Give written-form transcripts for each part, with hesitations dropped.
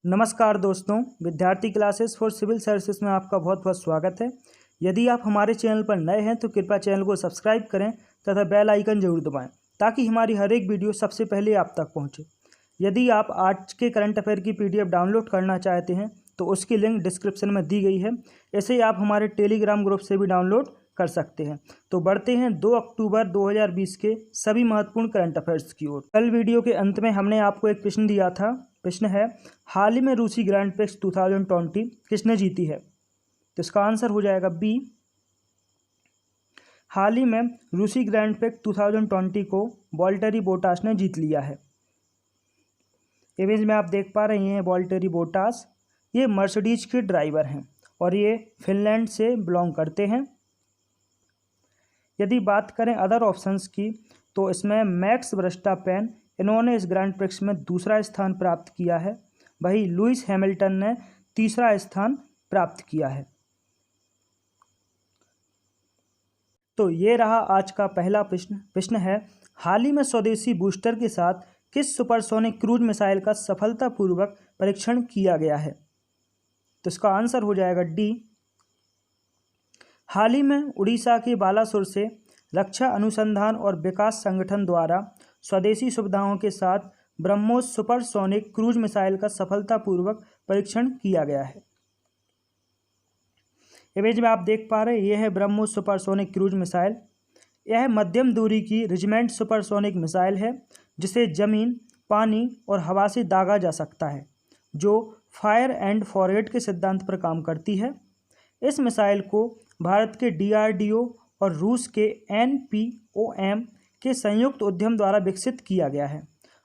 नमस्कार दोस्तों, विद्यार्थी क्लासेस फॉर सिविल सर्विसेज में आपका बहुत बहुत स्वागत है। यदि आप हमारे चैनल पर नए हैं तो कृपया चैनल को सब्सक्राइब करें तथा बेल आइकन जरूर दबाएं ताकि हमारी हर एक वीडियो सबसे पहले आप तक पहुंचे। यदि आप आज के करंट अफेयर की पीडीएफ डाउनलोड करना चाहते हैं तो उसकी लिंक डिस्क्रिप्शन में दी गई है। ऐसे ही आप हमारे टेलीग्राम ग्रुप से भी डाउनलोड कर सकते हैं। तो बढ़ते हैं 2 अक्टूबर 2020 के सभी महत्वपूर्ण करंट अफेयर्स की ओर। कल वीडियो के अंत में हमने आपको एक प्रश्न दिया था। प्रश्न है, हाल ही में रूसी ग्रैंड प्रिक्स 2020 किसने जीती है? तो इसका आंसर हो जाएगा बी। हाल ही में रूसी ग्रैंड प्रिक्स 2020 को वॉल्टेरी बोटास ने जीत लिया है। इमेज में आप देख पा रहे हैं वॉल्टेरी बोटास, ये मर्सिडीज के ड्राइवर हैं और ये फिनलैंड से बिलोंग करते हैं। यदि बात करें अदर ऑप्शंस की तो इसमें मैक्स वर्स्टापेन, इन्होंने इस ग्रैंड प्रिक्स में दूसरा स्थान प्राप्त किया है। वही लुइस हैमिल्टन ने तीसरा स्थान प्राप्त किया है। तो ये रहा आज का पहला प्रश्न है, हाल ही में स्वदेशी बूस्टर के साथ किस सुपरसोनिक क्रूज मिसाइल का सफलतापूर्वक परीक्षण किया गया है? तो इसका आंसर हो जाएगा डी। हाल ही में उड़ीसा के बालासुर से रक्षा अनुसंधान और विकास संगठन द्वारा स्वदेशी सुविधाओं के साथ ब्रह्मोस सुपरसोनिक क्रूज मिसाइल का सफलतापूर्वक परीक्षण किया गया है। इमेज में आप देख पा रहे हैं, यह है ब्रह्मोस सुपरसोनिक क्रूज मिसाइल। यह मध्यम दूरी की रेजिमेंट सुपरसोनिक मिसाइल है जिसे जमीन, पानी और हवा से दागा जा सकता है, जो फायर एंड फॉरगेट के सिद्धांत पर काम करती है। इस मिसाइल को भारत के DRDO और रूस के NPOM के संयुक्त उद्यम द्वारा विकसित किया गया है।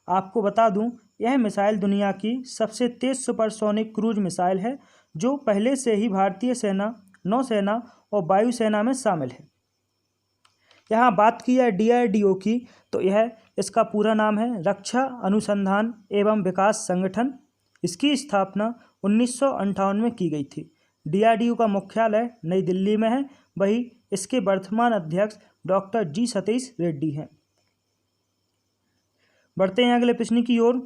आपको बता दूं, यह मिसाइल दुनिया की सबसे तेज सुपरसोनिक क्रूज मिसाइल है जो पहले से ही भारतीय सेना, नौसेना और वायुसेना में शामिल है। यहाँ बात की है DRDO की, तो यह इसका पूरा नाम है रक्षा अनुसंधान एवं विकास संगठन। इसकी स्थापना 1958 में की गई थी। DRDO का मुख्यालय नई दिल्ली में है। वही इसके वर्तमान अध्यक्ष डॉक्टर जी सतीश रेड्डी हैं। बढ़ते हैं अगले प्रश्न की ओर।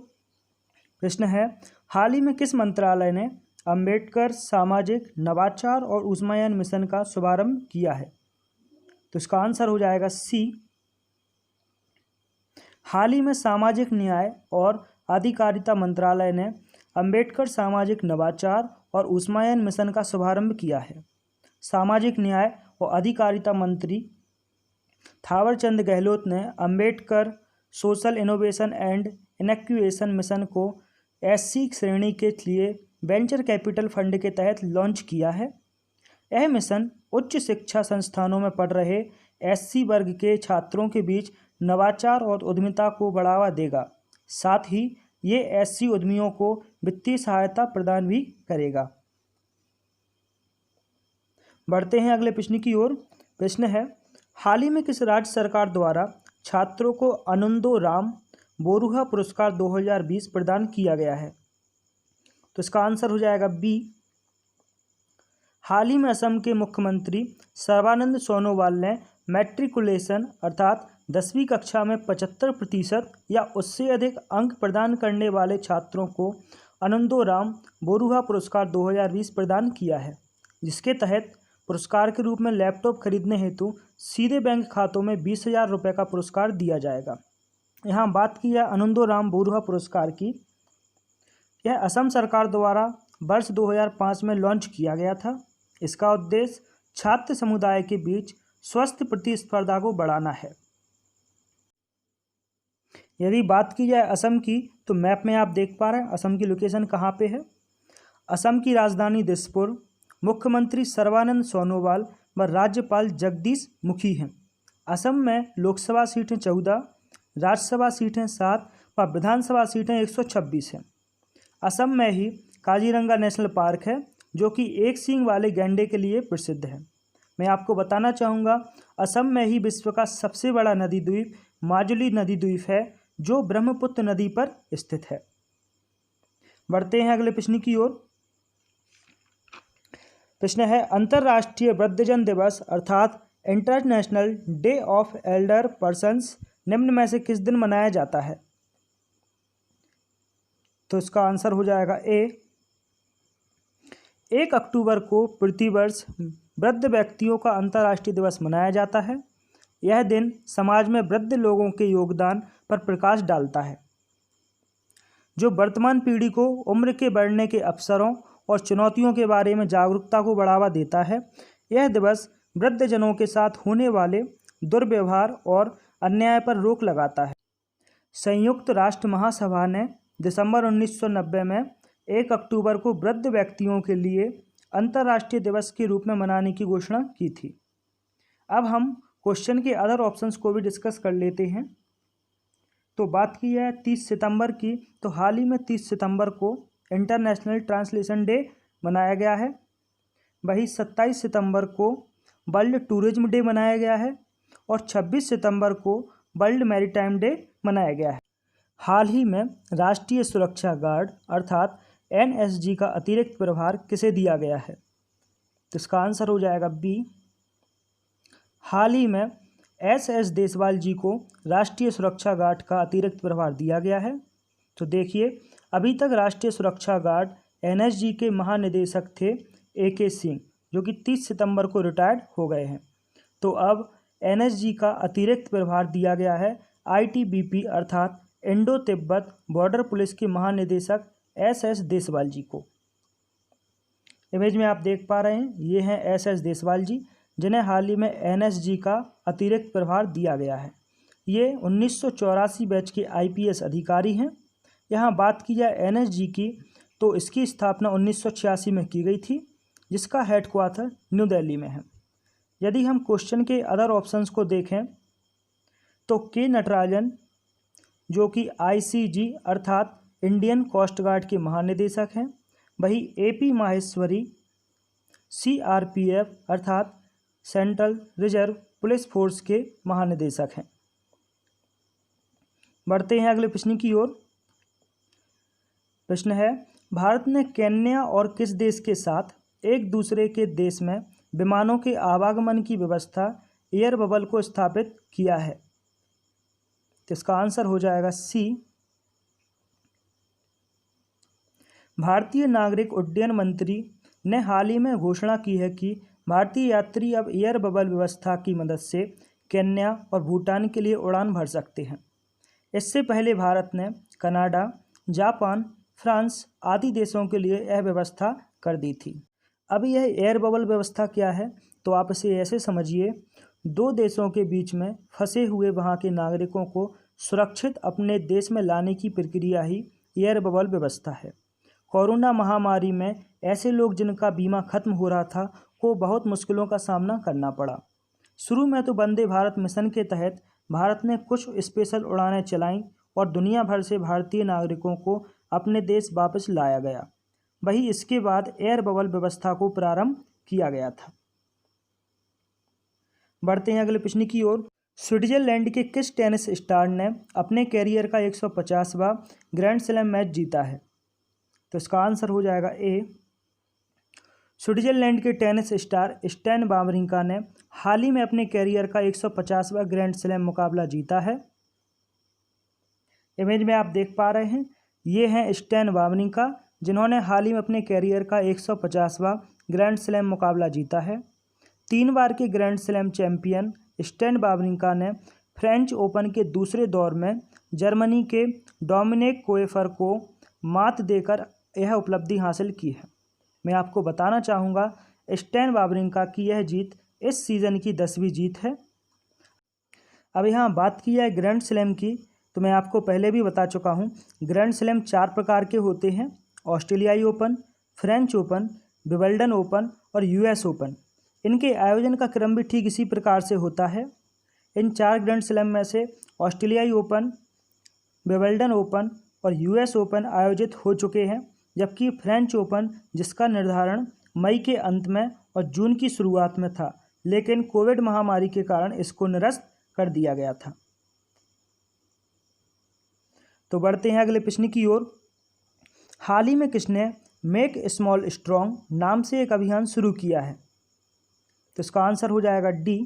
प्रश्न है, हाल ही में किस मंत्रालय ने अंबेडकर सामाजिक नवाचार और ऊष्मायन मिशन का शुभारंभ किया है? तो इसका आंसर हो जाएगा सी। हाल ही में सामाजिक न्याय और अधिकारिता मंत्रालय ने अंबेडकर सामाजिक नवाचार और ऊष्मायन मिशन का शुभारंभ किया है। सामाजिक न्याय और अधिकारिता मंत्री थावरचंद गहलोत ने Ambedkar social innovation and incubation mission को SC श्रेणी के लिए वेंचर कैपिटल फंड के तहत लॉन्च किया है। यह मिशन उच्च शिक्षा संस्थानों में पढ़ रहे SC वर्ग के छात्रों के बीच नवाचार और उद्यमिता को बढ़ावा देगा। साथ ही ये SC उद्यमियों को वित्तीय सहायता प्रदान भी करेगा। बढ़ते हैं अगले प्रश्न की ओर। प्रश्न है, हाल ही में किस राज्य सरकार द्वारा छात्रों को आनंदोराम बोरुहा पुरस्कार 2020 प्रदान किया गया है? तो इसका आंसर हो जाएगा बी। हाल ही में असम के मुख्यमंत्री सर्बानंद सोनोवाल ने मैट्रिकुलेशन अर्थात 10वीं कक्षा में 75% या उससे अधिक अंक प्रदान करने वाले छात्रों को आनंदोराम बोरुहा पुरस्कार 2020 प्रदान किया है, जिसके तहत पुरस्कार के रूप में लैपटॉप खरीदने हेतु सीधे बैंक खातों में 20,000 रुपये का पुरस्कार दिया जाएगा। यहाँ बात की है आनंदोराम बोरुहा पुरस्कार की। यह असम सरकार द्वारा वर्ष 2005 में लॉन्च किया गया था। इसका उद्देश्य छात्र समुदाय के बीच स्वस्थ प्रतिस्पर्धा को बढ़ाना है। यदि बात की जाए असम की, तो मैप में आप देख पा रहे हैं असम की लोकेशन कहाँ पे है। असम की राजधानी दिसपुर, मुख्यमंत्री सर्बानंद सोनोवाल व राज्यपाल जगदीश मुखी हैं। असम में लोकसभा सीटें 14, राज्यसभा सीटें 7 व विधानसभा सीटें 126 हैं। असम में ही काजीरंगा नेशनल पार्क है जो कि एक सींग वाले गैंडे के लिए प्रसिद्ध है। मैं आपको बताना चाहूँगा, असम में ही विश्व का सबसे बड़ा नदी द्वीप माजुली नदी द्वीप है जो ब्रह्मपुत्र नदी पर स्थित है। बढ़ते हैं अगले प्रश्न की ओर। प्रश्न है, अंतर्राष्ट्रीय वृद्धजन दिवस अर्थात international day of Elder persons निम्न में से किस दिन मनाया जाता है? तो इसका आंसर हो जाएगा ए। 1 अक्टूबर को प्रतिवर्ष वृद्ध व्यक्तियों का अंतर्राष्ट्रीय दिवस मनाया जाता है। यह दिन समाज में वृद्ध लोगों के योगदान पर प्रकाश डालता है, जो वर्तमान पीढ़ी को उम्र के बढ़ने के अवसरों और चुनौतियों के बारे में जागरूकता को बढ़ावा देता है। यह दिवस वृद्धजनों के साथ होने वाले दुर्व्यवहार और अन्याय पर रोक लगाता है। संयुक्त राष्ट्र महासभा ने दिसंबर 1990 में 1 अक्टूबर को वृद्ध व्यक्तियों के लिए अंतर्राष्ट्रीय दिवस के रूप में मनाने की घोषणा की थी। अब हम क्वेश्चन के अदर ऑप्शंस को भी डिस्कस कर लेते हैं। तो बात की है 30 सितंबर की, तो हाल ही में 30 सितंबर को इंटरनेशनल ट्रांसलेशन डे मनाया गया है। वही 27 सितंबर को वर्ल्ड टूरिज्म डे मनाया गया है और 26 सितंबर को वर्ल्ड मैरीटाइम डे मनाया गया है। हाल ही में राष्ट्रीय सुरक्षा गार्ड अर्थात NSG का अतिरिक्त प्रभार किसे दिया गया है? तो इसका आंसर हो जाएगा बी। हाल ही में SS देसवाल जी को राष्ट्रीय सुरक्षा गार्ड का अतिरिक्त प्रभार दिया गया है। तो देखिए, अभी तक राष्ट्रीय सुरक्षा गार्ड NSG के महानिदेशक थे AK सिंह, जो कि 30 सितंबर को रिटायर्ड हो गए हैं। तो अब NSG का अतिरिक्त प्रभार दिया गया है ITBP अर्थात इंडो तिब्बत बॉर्डर पुलिस के महानिदेशक SS देसवाल जी को। इमेज में आप देख पा रहे हैं, ये हैं SS देसवाल जी, जिन्हें हाल ही में NSG का अतिरिक्त प्रभार दिया गया है। ये 1984 बैच के IPS अधिकारी हैं। यहाँ बात की जाए NSG की, तो इसकी स्थापना 1986 में की गई थी, जिसका हेडक्वार्टर न्यू दिल्ली में है। यदि हम क्वेश्चन के अदर ऑप्शंस को देखें तो के नटराजन, जो कि ICG अर्थात इंडियन कोस्ट गार्ड के महानिदेशक हैं। वही AP माहेश्वरी CRPF अर्थात सेंट्रल रिजर्व पुलिस फोर्स के महानिदेशक हैं। बढ़ते हैं अगले प्रश्न की ओर। प्रश्न है, भारत ने केन्या और किस देश के साथ एक दूसरे के देश में विमानों के आवागमन की व्यवस्था एयर बबल को स्थापित किया है? तो इसका आंसर हो जाएगा सी। भारतीय नागरिक उड्डयन मंत्री ने हाल ही में घोषणा की है कि भारतीय यात्री अब एयर बबल व्यवस्था की मदद से केन्या और भूटान के लिए उड़ान भर सकते हैं। इससे पहले भारत ने कनाडा, जापान, फ्रांस आदि देशों के लिए यह व्यवस्था कर दी थी। अब यह एयर बबल व्यवस्था क्या है? तो आप इसे ऐसे समझिए, दो देशों के बीच में फंसे हुए वहां के नागरिकों को सुरक्षित अपने देश में लाने की प्रक्रिया ही एयर बबल व्यवस्था है। कोरोना महामारी में ऐसे लोग जिनका बीमा खत्म हो रहा था को बहुत मुश्किलों का सामना करना पड़ा। शुरू में तो वंदे भारत मिशन के तहत भारत ने कुछ स्पेशल उड़ानें चलाईं और दुनिया भर से भारतीय नागरिकों को अपने देश वापस लाया गया। वही इसके बाद एयर बबल व्यवस्था को प्रारंभ किया गया था। बढ़ते हैं अगले प्रश्न की ओर। स्विट्जरलैंड के किस टेनिस स्टार ने अपने कैरियर का 150वां ग्रैंड स्लैम मैच जीता है? तो इसका आंसर हो जाएगा ए। स्विट्जरलैंड के टेनिस स्टार स्टैन वावरिंका ने हाल ही में अपने कैरियर का 150वां ग्रैंड स्लैम मुकाबला जीता है। इमेज में आप देख पा रहे हैं, ये हैं स्टैन वावरिंका, जिन्होंने हाल ही में अपने कैरियर का 150वां ग्रैंड स्लैम मुकाबला जीता है। 3 बार के grand slam champion Stan Wawrinka ने फ्रेंच ओपन के दूसरे दौर में जर्मनी के डोमिनिक कोएफर को मात देकर यह उपलब्धि हासिल की है। मैं आपको बताना चाहूँगा, स्टैन वावरिंका की यह जीत इस सीज़न की 10वीं जीत है। अब यहाँ बात की जाए ग्रैंड स्लैम की, तो मैं आपको पहले भी बता चुका हूँ, ग्रैंड स्लैम 4 प्रकार के होते हैं: ऑस्ट्रेलियाई open, French open, Wimbledon open और US ओपन। इनके आयोजन का क्रम भी ठीक इसी प्रकार से होता है। इन 4 ग्रैंड स्लैम में से ऑस्ट्रेलियाई ओपन, विंबलडन ओपन और US ओपन आयोजित हो चुके हैं, जबकि फ्रेंच ओपन, जिसका निर्धारण मई के अंत में और जून की शुरुआत में था, लेकिन कोविड महामारी के कारण इसको निरस्त कर दिया गया था। तो बढ़ते हैं अगले प्रश्न की ओर। हाल ही में किसने मेक स्मॉल स्ट्रॉन्ग नाम से एक अभियान शुरू किया है? तो इसका आंसर हो जाएगा डी।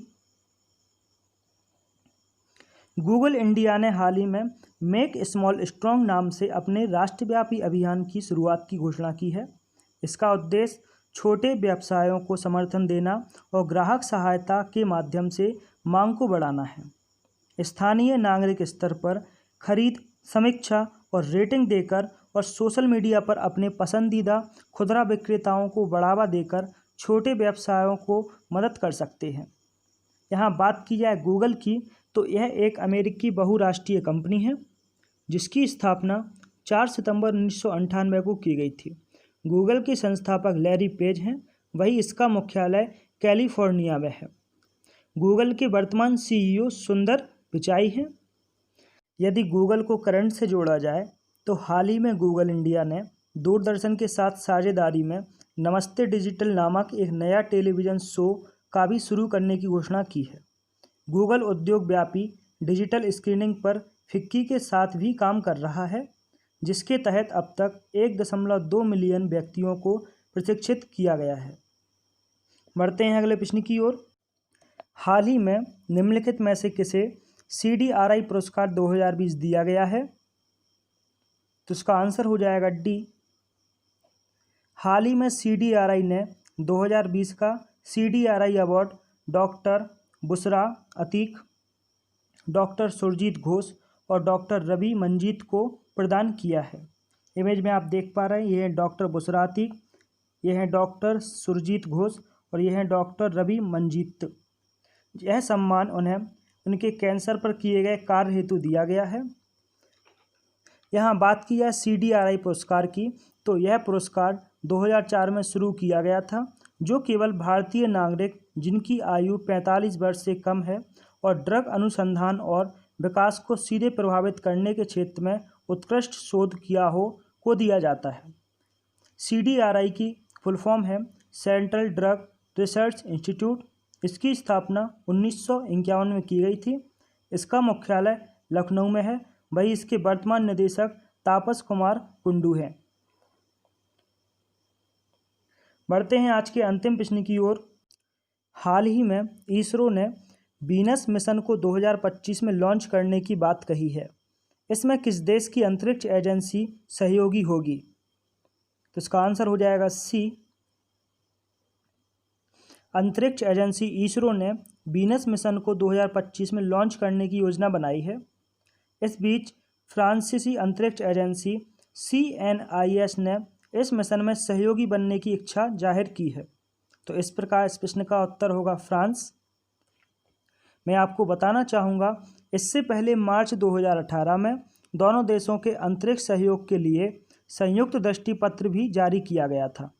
गूगल इंडिया ने हाल ही में मेक स्मॉल स्ट्रॉन्ग नाम से अपने राष्ट्रव्यापी अभियान की शुरुआत की घोषणा की है। इसका उद्देश्य छोटे व्यवसायों को समर्थन देना और ग्राहक सहायता के माध्यम से मांग को बढ़ाना है। स्थानीय नागरिक स्तर पर खरीद, समीक्षा और रेटिंग देकर और सोशल मीडिया पर अपने पसंदीदा खुदरा विक्रेताओं को बढ़ावा देकर छोटे व्यवसायों को मदद कर सकते हैं। यहाँ बात की जाए गूगल की, तो यह एक अमेरिकी बहुराष्ट्रीय कंपनी है जिसकी स्थापना 4 सितंबर 1998 को की गई थी। गूगल के संस्थापक लैरी पेज हैं, वही इसका मुख्यालय कैलिफोर्निया में है। गूगल के वर्तमान CEO सुंदर पिचाई हैं। यदि गूगल को करंट से जोड़ा जाए तो हाल ही में गूगल इंडिया ने दूरदर्शन के साथ साझेदारी में नमस्ते डिजिटल नामक एक नया टेलीविज़न शो का भी शुरू करने की घोषणा की है। गूगल उद्योग व्यापी डिजिटल स्क्रीनिंग पर फिक्की के साथ भी काम कर रहा है, जिसके तहत अब तक 1.2 मिलियन व्यक्तियों को प्रशिक्षित किया गया है। बढ़ते हैं अगले प्रश्न की ओर। हाल ही में निम्नलिखित में से किसे CDRI पुरस्कार 2020 दिया गया है? तो इसका आंसर हो जाएगा डी। हाल ही में CDRI ने 2020 का CDRI award doctor Bushra Ateeq, doctor Surjit Ghosh और डॉक्टर रवि मंजीत को प्रदान किया है। इमेज में आप देख पा रहे हैं, ये है डॉक्टर बुशरा अतीक, ये है डॉक्टर सुरजीत घोष और ये है डॉक्टर रवि मंजीत। यह सम्मान उन्हें उनके कैंसर पर किए गए कार्य हेतु दिया गया है। यहाँ बात की जाए CDRI पुरस्कार की, तो यह पुरस्कार 2004 में शुरू किया गया था, जो केवल भारतीय नागरिक जिनकी आयु 45 वर्ष से कम है और ड्रग अनुसंधान और विकास को सीधे प्रभावित करने के क्षेत्र में उत्कृष्ट शोध किया हो को दिया जाता है। CDRI की फुल फॉर्म है सेंट्रल ड्रग रिसर्च इंस्टीट्यूट। इसकी स्थापना 1951 में की गई थी। इसका मुख्यालय लखनऊ में है, वही इसके वर्तमान निदेशक तापस कुमार कुंडू हैं। बढ़ते हैं आज के अंतिम प्रश्न की ओर। हाल ही में इसरो ने वीनस मिशन को 2025 में लॉन्च करने की बात कही है। इसमें किस देश की अंतरिक्ष एजेंसी सहयोगी होगी? तो इसका आंसर हो जाएगा सी। अंतरिक्ष एजेंसी इसरो ने वीनस मिशन को 2025 में लॉन्च करने की योजना बनाई है। इस बीच फ्रांसीसी अंतरिक्ष एजेंसी CNIS ने इस मिशन में सहयोगी बनने की इच्छा जाहिर की है। तो इस प्रकार इस प्रश्न का उत्तर होगा फ्रांस। मैं आपको बताना चाहूँगा, इससे पहले मार्च 2018 में दोनों देशों के अंतरिक्ष सहयोग के लिए संयुक्त दृष्टि पत्र भी जारी किया गया था।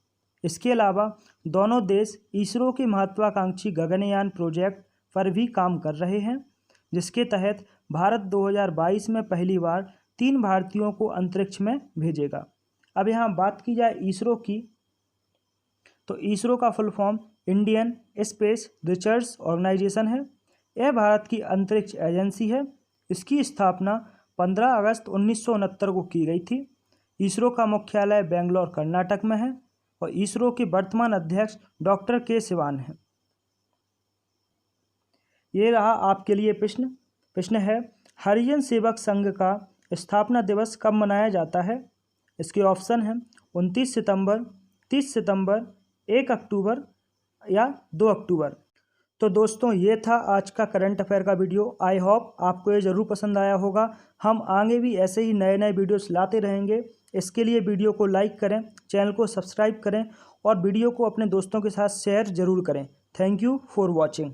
इसके अलावा दोनों देश इसरो के महत्वाकांक्षी गगनयान प्रोजेक्ट पर भी काम कर रहे हैं, जिसके तहत भारत 2022 में पहली बार 3 भारतीयों को अंतरिक्ष में भेजेगा। अब यहाँ बात की जाए इसरो की, तो इसरो का full form Indian Space Research Organisation है। यह भारत की अंतरिक्ष एजेंसी है। इसकी स्थापना 15 अगस्त 1969 को की गई थी। इसरो का मुख्यालय बेंगलोर कर्नाटक में है और इसरो के वर्तमान अध्यक्ष डॉक्टर के सिवान हैं। ये रहा आपके लिए प्रश्न है, हरिजन सेवक संघ का स्थापना दिवस कब मनाया जाता है? इसके ऑप्शन हैं 29 सितंबर, 30 सितंबर, 1 अक्टूबर या 2 अक्टूबर। तो दोस्तों, ये था आज का करंट अफेयर का वीडियो। आई होप आपको ये ज़रूर पसंद आया होगा। हम आगे भी ऐसे ही नए नए वीडियोस लाते रहेंगे। इसके लिए वीडियो को लाइक करें, चैनल को सब्सक्राइब करें और वीडियो को अपने दोस्तों के साथ शेयर ज़रूर करें। Thank you for watching.